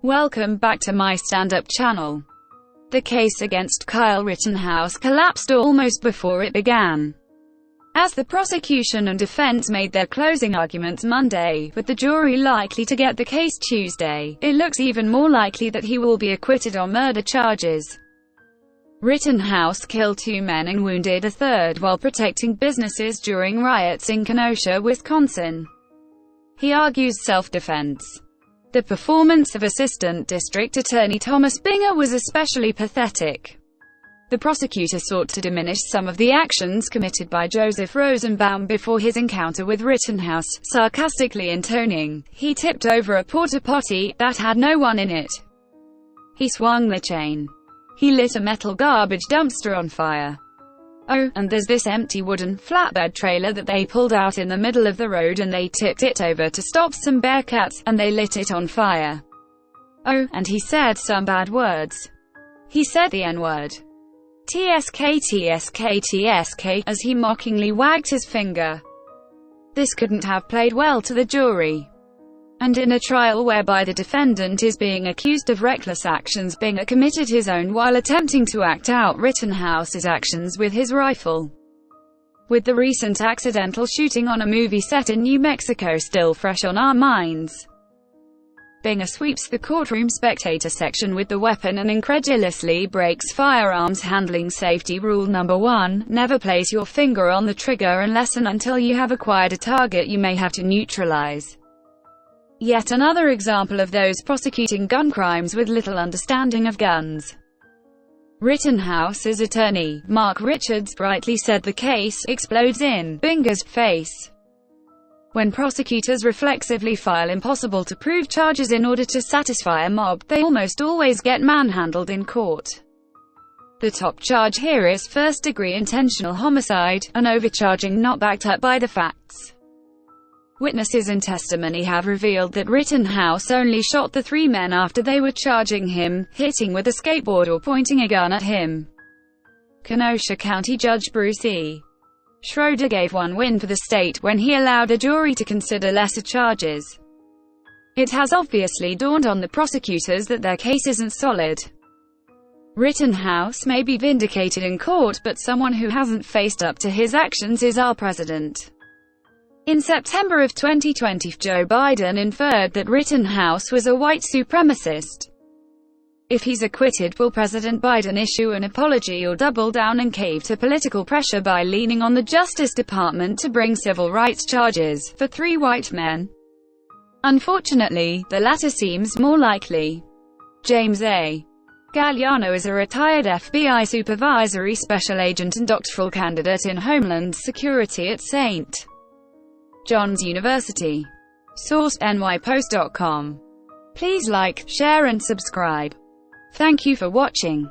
Welcome back to my stand-up channel. The case against Kyle Rittenhouse collapsed almost before it began. As the prosecution and defense made their closing arguments Monday, with the jury likely to get the case Tuesday, it looks even more likely that he will be acquitted on murder charges. Rittenhouse killed 2 men and wounded a third while protecting businesses during riots in Kenosha, Wisconsin. He argues self-defense. The performance of Assistant District Attorney Thomas Binger was especially pathetic. The prosecutor sought to diminish some of the actions committed by Joseph Rosenbaum before his encounter with Rittenhouse, sarcastically intoning, "He tipped over a porta-potty that had no one in it. He swung the chain. He lit a metal garbage dumpster on fire. Oh, and there's this empty wooden flatbed trailer that they pulled out in the middle of the road and they tipped it over to stop some bearcats, and they lit it on fire. Oh, and he said some bad words. He said the N-word. TSK TSK TSK, as he mockingly wagged his finger. This couldn't have played well to the jury. And in a trial whereby the defendant is being accused of reckless actions, Binger committed his own while attempting to act out Rittenhouse's actions with his rifle. With the recent accidental shooting on a movie set in New Mexico still fresh on our minds, Binger sweeps the courtroom spectator section with the weapon and incredulously breaks firearms handling safety rule number 1, never place your finger on the trigger unless and until you have acquired a target you may have to neutralize. Yet another example of those prosecuting gun crimes with little understanding of guns. Rittenhouse's attorney, Mark Richards, rightly said the case explodes in Binger's face. When prosecutors reflexively file impossible-to-prove charges in order to satisfy a mob, they almost always get manhandled in court. The top charge here is first-degree intentional homicide, an overcharging not backed up by the facts. Witnesses and testimony have revealed that Rittenhouse only shot the 3 men after they were charging him, hitting with a skateboard or pointing a gun at him. Kenosha County Judge Bruce E. Schroeder gave one win for the state when he allowed a jury to consider lesser charges. It has obviously dawned on the prosecutors that their case isn't solid. Rittenhouse may be vindicated in court, but someone who hasn't faced up to his actions is our president. In September of 2020, Joe Biden inferred that Rittenhouse was a white supremacist. If he's acquitted, will President Biden issue an apology or double down and cave to political pressure by leaning on the Justice Department to bring civil rights charges for 3 white men? Unfortunately, the latter seems more likely. James A. Galliano is a retired FBI supervisory special agent and doctoral candidate in Homeland Security at St. John's University. Source: nypost.com. Please like, share and subscribe. Thank you for watching.